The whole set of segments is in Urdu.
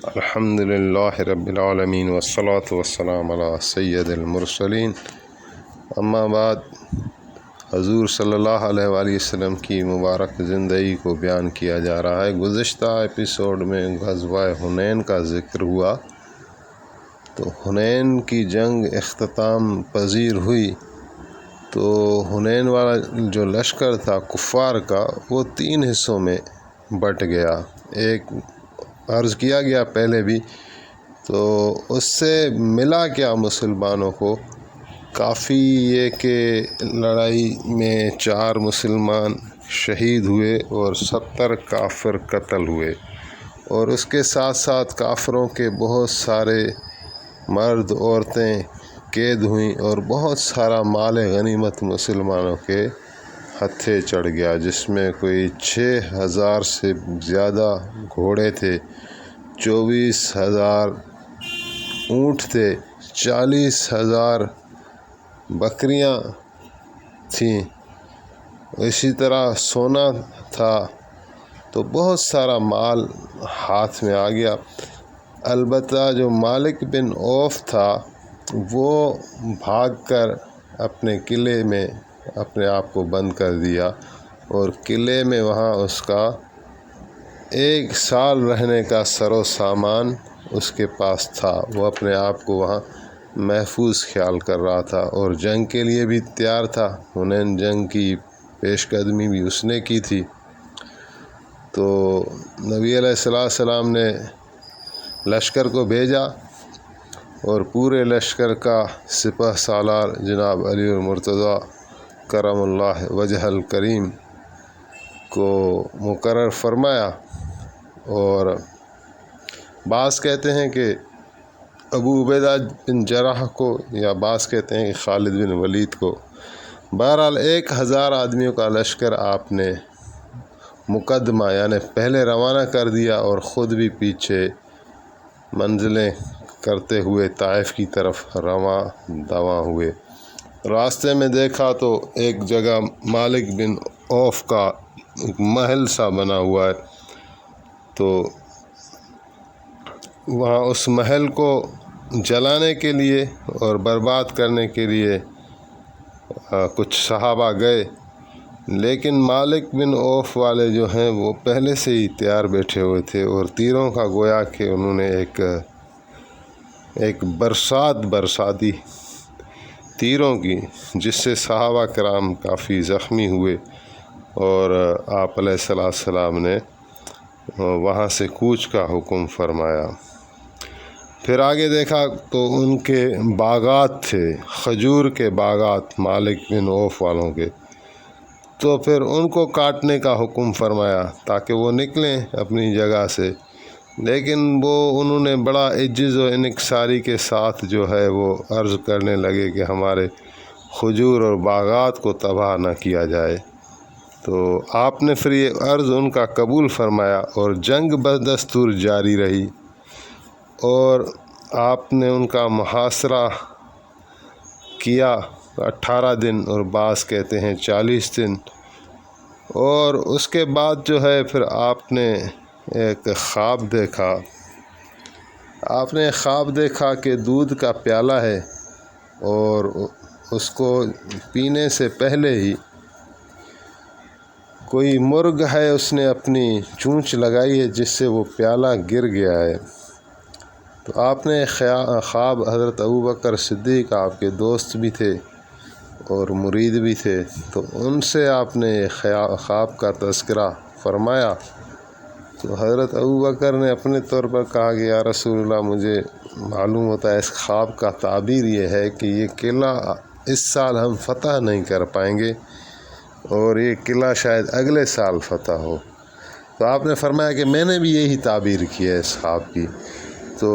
الحمد للہ رب العالمین والصلاة والسلام علی سید المرسلین، اما بعد، حضور صلی اللہ علیہ وآلہ وسلم کی مبارک زندگی کو بیان کیا جا رہا ہے۔ گزشتہ ایپیسوڈ میں غزوہ حنین کا ذکر ہوا، تو حنین کی جنگ اختتام پذیر ہوئی، تو حنین والا جو لشکر تھا کفار کا، وہ 3 حصوں میں بٹ گیا۔ ایک عرض کیا گیا پہلے بھی، تو اس سے ملا کیا مسلمانوں کو؟ کافی یہ کہ لڑائی میں 4 مسلمان شہید ہوئے اور 70 کافر قتل ہوئے، اور اس کے ساتھ ساتھ کافروں کے بہت سارے مرد عورتیں قید ہوئیں، اور بہت سارا مال غنیمت مسلمانوں کے ہتھے چڑھ گیا، جس میں کوئی 6000 سے زیادہ گھوڑے تھے، 24,000 اونٹ تھے، 40,000 بکریاں تھیں، اسی طرح سونا تھا، تو بہت سارا مال ہاتھ میں آ گیا۔ البتہ جو مالک بن عوف تھا، وہ بھاگ کر اپنے قلعے میں اپنے آپ کو بند کر دیا، اور قلعے میں وہاں اس کا 1 سال رہنے کا سر و سامان اس کے پاس تھا۔ وہ اپنے آپ کو وہاں محفوظ خیال کر رہا تھا، اور جنگ کے لیے بھی تیار تھا۔ حنین جنگ کی پیش قدمی بھی اس نے کی تھی۔ تو نبی علیہ السلام نے لشکر کو بھیجا، اور پورے لشکر کا سپہ سالار جناب علی المرتضیٰ کرم اللہ وجہ الکریم کو مقرر فرمایا، اور بعض کہتے ہیں کہ ابو عبیدہ بن جراح کو، یا بعض کہتے ہیں کہ خالد بن ولید کو۔ بہرحال 1000 آدمیوں کا لشکر آپ نے مقدمہ یعنی پہلے روانہ کر دیا، اور خود بھی پیچھے منزلیں کرتے ہوئے طائف کی طرف رواں دواں ہوئے۔ راستے میں دیکھا تو ایک جگہ مالک بن عوف کا ایک محل سا بنا ہوا ہے، تو وہاں اس محل کو جلانے کے لیے اور برباد کرنے کے لیے کچھ صحابہ گئے، لیکن مالک بن عوف والے جو ہیں وہ پہلے سے ہی تیار بیٹھے ہوئے تھے، اور تیروں کا گویا کہ انہوں نے ایک برساتی تیروں کی، جس سے صحابہ کرام کافی زخمی ہوئے، اور آپ علیہ السلام نے وہاں سے کوچ کا حکم فرمایا۔ پھر آگے دیکھا تو ان کے باغات تھے، کھجور کے باغات مالک بن عوف والوں کے، تو پھر ان کو کاٹنے کا حکم فرمایا تاکہ وہ نکلیں اپنی جگہ سے، لیکن انہوں نے بڑا عجز و انکساری کے ساتھ جو ہے وہ عرض کرنے لگے کہ ہمارے کھجور اور باغات کو تباہ نہ کیا جائے۔ تو آپ نے پھر یہ عرض ان کا قبول فرمایا، اور جنگ بدستور جاری رہی، اور آپ نے ان کا محاصرہ کیا 18 دن، اور بعض کہتے ہیں 40 دن، اور اس کے بعد جو ہے پھر آپ نے ایک خواب دیکھا۔ آپ نے خواب دیکھا کہ دودھ کا پیالہ ہے، اور اس کو پینے سے پہلے ہی کوئی مرغ ہے، اس نے اپنی چونچ لگائی ہے، جس سے وہ پیالہ گر گیا ہے۔ تو آپ نے خواب حضرت ابوبکر صدیق آپ کے دوست بھی تھے اور مرید بھی تھے، تو ان سے آپ نے خواب کا تذکرہ فرمایا۔ تو حضرت ابوبکر نے اپنے طور پر کہا کہ یا رسول اللہ، مجھے معلوم ہوتا ہے اس خواب کا تعبیر یہ ہے کہ یہ قلعہ اس سال ہم فتح نہیں کر پائیں گے، اور یہ قلعہ شاید اگلے سال فتح ہو۔ تو آپ نے فرمایا کہ میں نے بھی یہی تعبیر کی ہے اس خواب کی۔ تو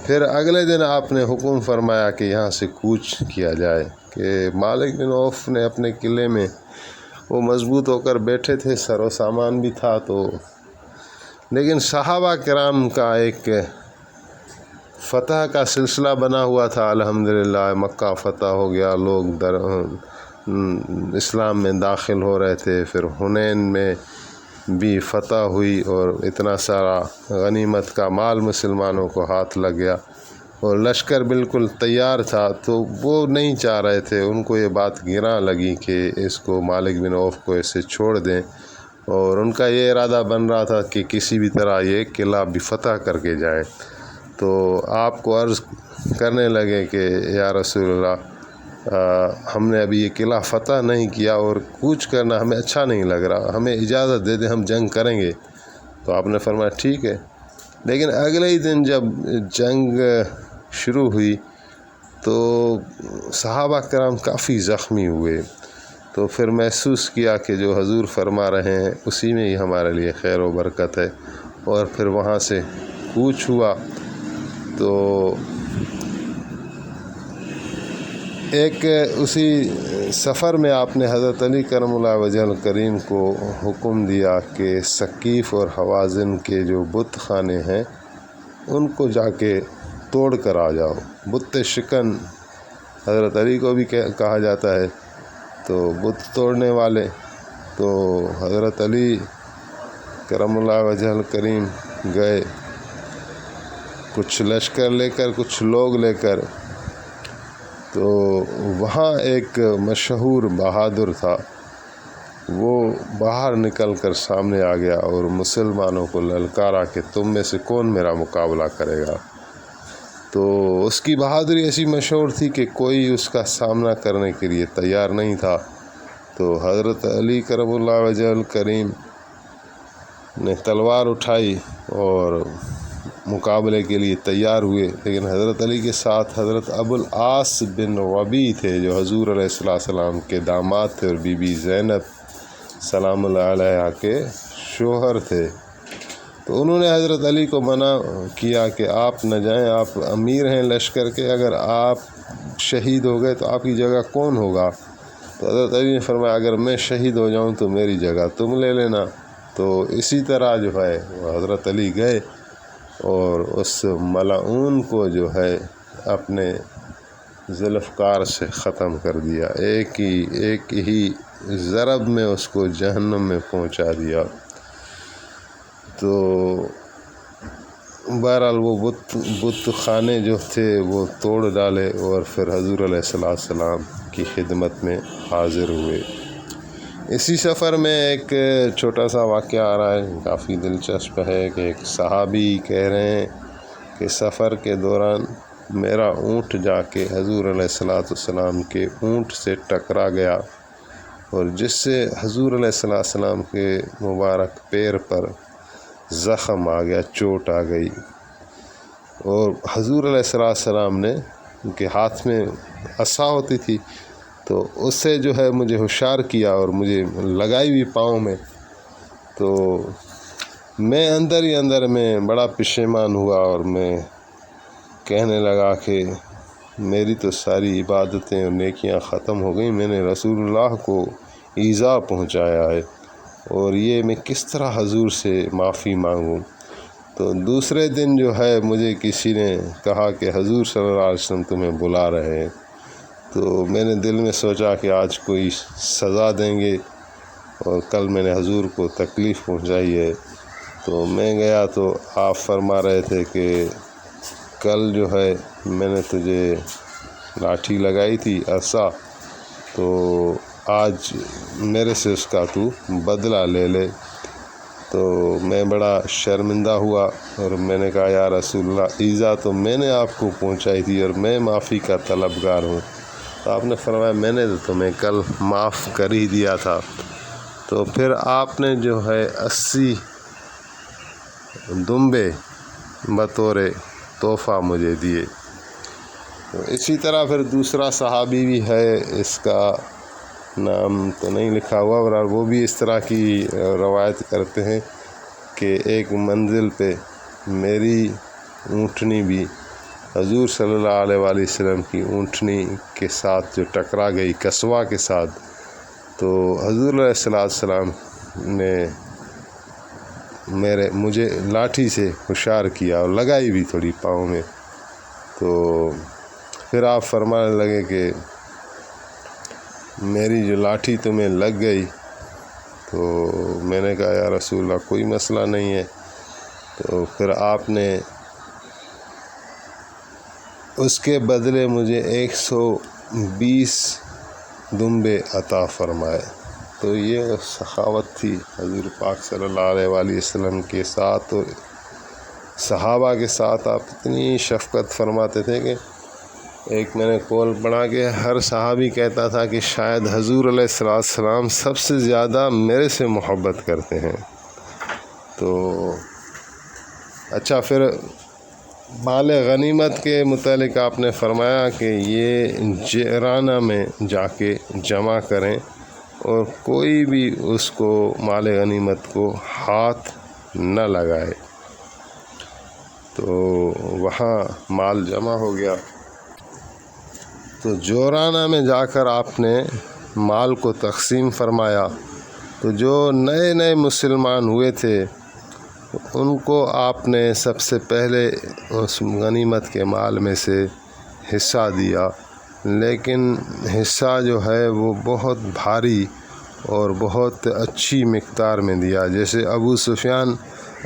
پھر اگلے دن آپ نے حکم فرمایا کہ یہاں سے کوچ کیا جائے، کہ مالک بن عوف نے اپنے قلعے میں وہ مضبوط ہو کر بیٹھے تھے، سر و سامان بھی تھا، تو لیکن صحابہ کرام کا ایک فتح کا سلسلہ بنا ہوا تھا۔ الحمدللہ مکہ فتح ہو گیا، لوگ اسلام میں داخل ہو رہے تھے، پھر حنین میں بھی فتح ہوئی اور اتنا سارا غنیمت کا مال مسلمانوں کو ہاتھ لگ گیا اور لشکر بالکل تیار تھا، تو وہ نہیں چاہ رہے تھے، ان کو یہ بات گراں لگی کہ اس کو مالک بن عوف کو ایسے چھوڑ دیں، اور ان کا یہ ارادہ بن رہا تھا کہ کسی بھی طرح یہ قلعہ بھی فتح کر کے جائیں۔ تو آپ کو عرض کرنے لگے کہ یا رسول اللہ، ہم نے ابھی یہ قلعہ فتح نہیں کیا اور کوچ کرنا ہمیں اچھا نہیں لگ رہا، ہمیں اجازت دے دیں، ہم جنگ کریں گے۔ تو آپ نے فرمایا ٹھیک ہے۔ لیکن اگلے ہی دن جب جنگ شروع ہوئی تو صحابہ کرام کافی زخمی ہوئے، تو پھر محسوس کیا کہ جو حضور فرما رہے ہیں اسی میں ہی ہمارے لیے خیر و برکت ہے، اور پھر وہاں سے کوچ ہوا۔ تو ایک اسی سفر میں آپ نے حضرت علی کرم اللہ وجہ الکریم کو حکم دیا کہ ثقیف اور حوازن کے جو بت خانے ہیں ان کو جا کے توڑ کر آ جاؤ۔ بت شکن حضرت علی کو بھی کہا جاتا ہے، تو بت توڑنے والے۔ تو حضرت علی کرم اللہ وجہ الکریم گئے، کچھ لشکر لے کر، کچھ لوگ لے کر۔ تو وہاں ایک مشہور بہادر تھا، وہ باہر نکل کر سامنے آ گیا اور مسلمانوں کو للکارا کہ تم میں سے کون میرا مقابلہ کرے گا۔ تو اس کی بہادری ایسی مشہور تھی کہ کوئی اس کا سامنا کرنے کے لیے تیار نہیں تھا۔ تو حضرت علی کرم اللہ وجہ الکریم نے تلوار اٹھائی اور مقابلے کے لیے تیار ہوئے، لیکن حضرت علی کے ساتھ حضرت ابو العاص بن ربیع تھے، جو حضور علیہ السلام کے داماد تھے اور بی بی زینب سلام اللہ علیہا کے شوہر تھے۔ تو انہوں نے حضرت علی کو منع کیا کہ آپ نہ جائیں، آپ امیر ہیں لشکر کے، اگر آپ شہید ہو گئے تو آپ کی جگہ کون ہوگا؟ تو حضرت علی نے فرمایا اگر میں شہید ہو جاؤں تو میری جگہ تم لے لینا۔ تو اسی طرح جو ہے حضرت علی گئے اور اس ملعون کو جو ہے اپنے ذوالفقار سے ختم کر دیا، ایک ہی ضرب میں اس کو جہنم میں پہنچا دیا۔ تو بہرحال وہ بت خانے جو تھے وہ توڑ ڈالے اور پھر حضور علیہ السلام کی خدمت میں حاضر ہوئے۔ اسی سفر میں ایک چھوٹا سا واقعہ آ رہا ہے، کافی دلچسپ ہے، کہ ایک صحابی کہہ رہے ہیں کہ سفر کے دوران میرا اونٹ جا کے حضور علیہ السلام کے اونٹ سے ٹکرا گیا، اور جس سے حضور علیہ السلام کے مبارک پیر پر زخم آ گیا، چوٹ آ گئی، اور حضور علیہ السلام نے ان کے ہاتھ میں عصا ہوتی تھی، تو اس سے جو ہے مجھے ہوشیار کیا اور مجھے لگائی بھی پاؤں میں۔ تو میں اندر ہی اندر میں بڑا پشیمان ہوا اور میں کہنے لگا کہ میری تو ساری عبادتیں اور نیکیاں ختم ہو گئیں، میں نے رسول اللہ کو ایذا پہنچایا ہے، اور یہ میں کس طرح حضور سے معافی مانگوں؟ تو دوسرے دن جو ہے مجھے کسی نے کہا کہ حضور صلی اللہ علیہ وسلم تمہیں بلا رہے ہیں۔ تو میں نے دل میں سوچا کہ آج کوئی سزا دیں گے، اور کل میں نے حضور کو تکلیف پہنچائی ہے۔ تو میں گیا تو آپ فرما رہے تھے کہ کل جو ہے میں نے تجھے لاٹھی لگائی تھی، عصا، تو آج میرے سے اس کا تو بدلہ لے لے۔ تو میں بڑا شرمندہ ہوا اور میں نے کہا یا رسول اللہ، ایذا تو میں نے آپ کو پہنچائی تھی اور میں معافی کا طلبگار ہوں۔ تو آپ نے فرمایا میں نے تو تمہیں کل معاف کر ہی دیا تھا۔ تو پھر آپ نے جو ہے 80 دمبے بطور تحفہ مجھے دیے۔ تو اسی طرح پھر دوسرا صحابی بھی ہے، اس کا نام تو نہیں لکھا ہوا، اور وہ بھی اس طرح کی روایت کرتے ہیں کہ ایک منزل پہ میری اونٹنی بھی حضور صلی اللہ علیہ وآلہ وسلم کی اونٹنی کے ساتھ جو ٹکرا گئی قصوہ کے ساتھ، تو حضور علیہ السلام نے مجھے لاٹھی سے ہوشیار کیا اور لگائی بھی تھوڑی پاؤں میں۔ تو پھر آپ فرمانے لگے کہ میری جو لاٹھی تمہیں لگ گئی تو میں نے کہا یا رسول اللہ کوئی مسئلہ نہیں ہے. تو پھر آپ نے اس کے بدلے مجھے 120 دمبے عطا فرمائے. تو یہ سخاوت تھی حضور پاک صلی اللہ علیہ وآلہ وسلم کے ساتھ، اور صحابہ کے ساتھ آپ اتنی شفقت فرماتے تھے کہ ایک میں نے قول پڑھا کہ ہر صحابی کہتا تھا کہ شاید حضور علیہ السلام سب سے زیادہ میرے سے محبت کرتے ہیں. تو اچھا، پھر مال غنیمت کے متعلق آپ نے فرمایا کہ یہ جعرانہ میں جا کے جمع کریں اور کوئی بھی اس کو مال غنیمت کو ہاتھ نہ لگائے. تو وہاں مال جمع ہو گیا. تو جعرانہ میں جا کر آپ نے مال کو تقسیم فرمایا. تو جو نئے نئے مسلمان ہوئے تھے ان کو آپ نے سب سے پہلے اس غنیمت کے مال میں سے حصہ دیا، لیکن حصہ جو ہے وہ بہت بھاری اور بہت اچھی مقدار میں دیا. جیسے ابو سفیان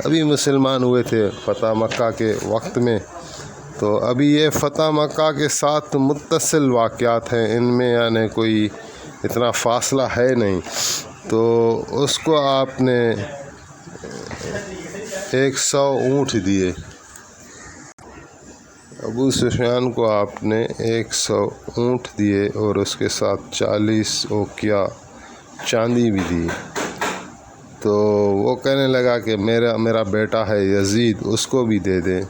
ابھی مسلمان ہوئے تھے فتح مکہ کے وقت میں، تو ابھی یہ فتح مکہ کے ساتھ متصل واقعات ہیں، ان میں یعنی کوئی اتنا فاصلہ ہے نہیں. تو اس کو آپ نے 100 اونٹ دیے. ابو سفیان کو آپ نے 100 اونٹ دیے اور اس کے ساتھ 40 اوقیہ چاندی بھی دی. تو وہ کہنے لگا کہ میرا بیٹا ہے یزید، اس کو بھی دے دیں.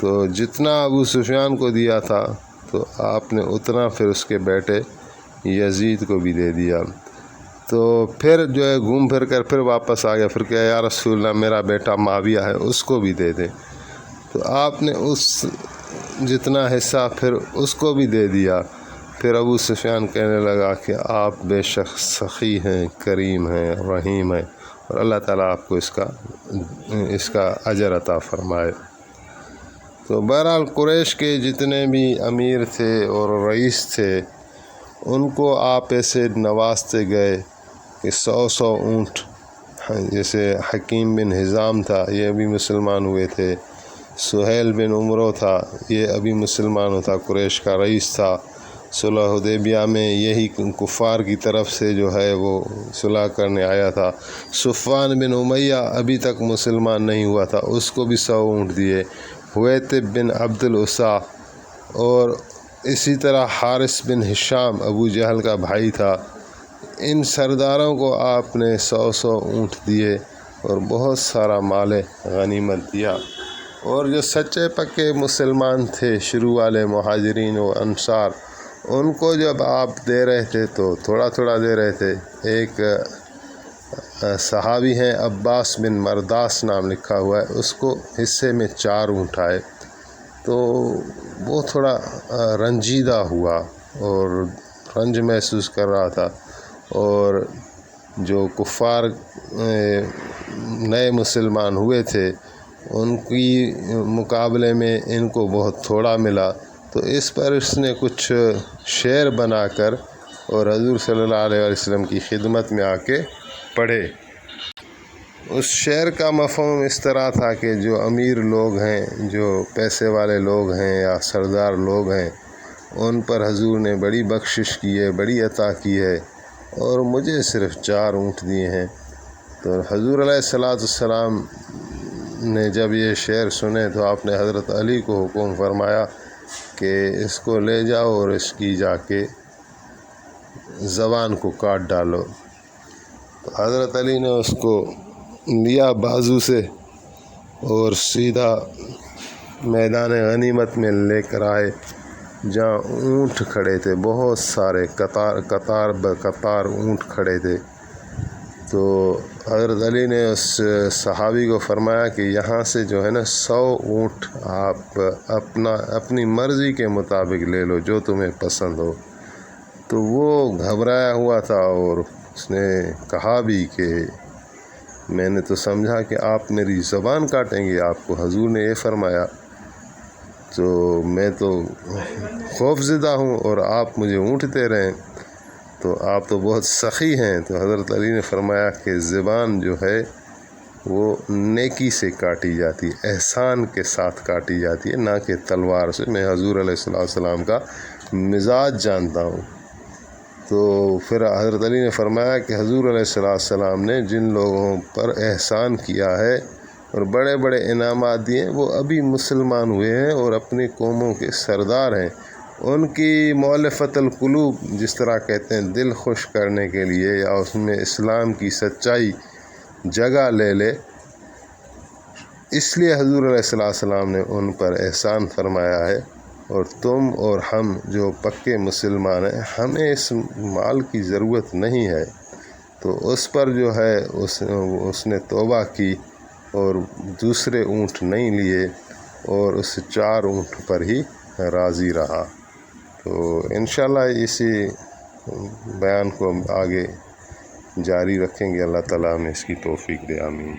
تو جتنا ابو سفیان کو دیا تھا تو آپ نے اتنا پھر اس کے بیٹے یزید کو بھی دے دیا. تو پھر جو ہے گھوم پھر کر پھر واپس آ گیا. پھر کہا یا رسول اللہ میرا بیٹا معاویہ ہے، اس کو بھی دے دیں. تو آپ نے اس جتنا حصہ پھر اس کو بھی دے دیا. پھر ابو سفیان کہنے لگا کہ آپ بے شک سخی ہیں، کریم ہیں، رحیم ہیں، اور اللہ تعالیٰ آپ کو اس کا اجر عطا فرمائے. تو بہرحال قریش کے جتنے بھی امیر تھے اور رئیس تھے ان کو آپ ایسے نوازتے گئے کہ 100 اونٹ. جیسے حکیم بن حزام تھا، یہ ابھی مسلمان ہوئے تھے. سہیل بن عمرو تھا، یہ ابھی مسلمان ہوتا، قریش کا رئیس تھا. صلح حدیبیہ میں یہی کفار کی طرف سے جو ہے وہ صلح کرنے آیا تھا. صفوان بن امیہ ابھی تک مسلمان نہیں ہوا تھا، اس کو بھی 100 اونٹ دیے. حویتب بن عبد العصا اور اسی طرح حارث بن ہشام ابو جہل کا بھائی تھا، ان سرداروں کو آپ نے 100 اونٹ دیے اور بہت سارا مال غنیمت دیا. اور جو سچے پکے مسلمان تھے شروع والے مہاجرین و انصار، ان کو جب آپ دے رہے تھے تو تھوڑا تھوڑا دے رہے تھے. ایک صحابی ہیں عباس بن مرداس نام لکھا ہوا ہے، اس کو حصے میں 4 اونٹ آئے. تو وہ تھوڑا رنجیدہ ہوا اور رنج محسوس کر رہا تھا. اور جو کفار نئے مسلمان ہوئے تھے ان کی مقابلے میں ان کو بہت تھوڑا ملا. تو اس پر اس نے کچھ شعر بنا کر اور حضور صلی اللہ علیہ وسلم کی خدمت میں آ کے پڑھے. اس شعر کا مفہوم اس طرح تھا کہ جو امیر لوگ ہیں، جو پیسے والے لوگ ہیں یا سردار لوگ ہیں، ان پر حضور نے بڑی بخشش کی ہے، بڑی عطا کی ہے، اور مجھے صرف 4 اونٹ دیے ہیں. تو حضور علیہ السلام نے جب یہ شعر سنے تو آپ نے حضرت علی کو حکم فرمایا کہ اس کو لے جاؤ اور اس کی جا کے زبان کو کاٹ ڈالو. تو حضرت علی نے اس کو لیا بازو سے اور سیدھا میدان غنیمت میں لے کر آئے جہاں اونٹ کھڑے تھے، بہت سارے قطار بقطار اونٹ کھڑے تھے. تو حضرت علی نے اس صحابی کو فرمایا کہ یہاں سے جو ہے نا 100 اونٹ آپ اپنی مرضی کے مطابق لے لو، جو تمہیں پسند ہو. تو وہ گھبرایا ہوا تھا اور اس نے کہا بھی کہ میں نے تو سمجھا کہ آپ میری زبان کاٹیں گے، آپ کو حضور نے یہ فرمایا، تو میں تو خوف زدہ ہوں اور آپ مجھے اونٹ دے رہے ہیں. تو آپ تو بہت سخی ہیں۔ تو حضرت علی نے فرمایا کہ زبان جو ہے وہ نیکی سے کاٹی جاتی ہے، احسان کے ساتھ کاٹی جاتی ہے، نہ کہ تلوار سے۔ میں حضور علیہ السلام کا مزاج جانتا ہوں۔ تو پھر حضرت علی نے فرمایا کہ حضور علیہ السلام نے جن لوگوں پر احسان کیا ہے اور بڑے بڑے انعامات دیے وہ ابھی مسلمان ہوئے ہیں اور اپنی قوموں کے سردار ہیں۔ ان کی مؤلفۃ القلوب جس طرح کہتے ہیں، دل خوش کرنے کے لیے یا اس میں اسلام کی سچائی جگہ لے لے، اس لیے حضور علیہ السلام نے ان پر احسان فرمایا ہے۔ اور تم اور ہم جو پکے مسلمان ہیں، ہمیں اس مال کی ضرورت نہیں ہے۔ تو اس پر جو ہے اس نے توبہ کی اور دوسرے اونٹ نہیں لیے اور اس 4 اونٹ پر ہی راضی رہا۔ تو انشاءاللہ اسی بیان کو ہم آگے جاری رکھیں گے۔ اللہ تعالیٰ ہمیں اس کی توفیق دے، آمین۔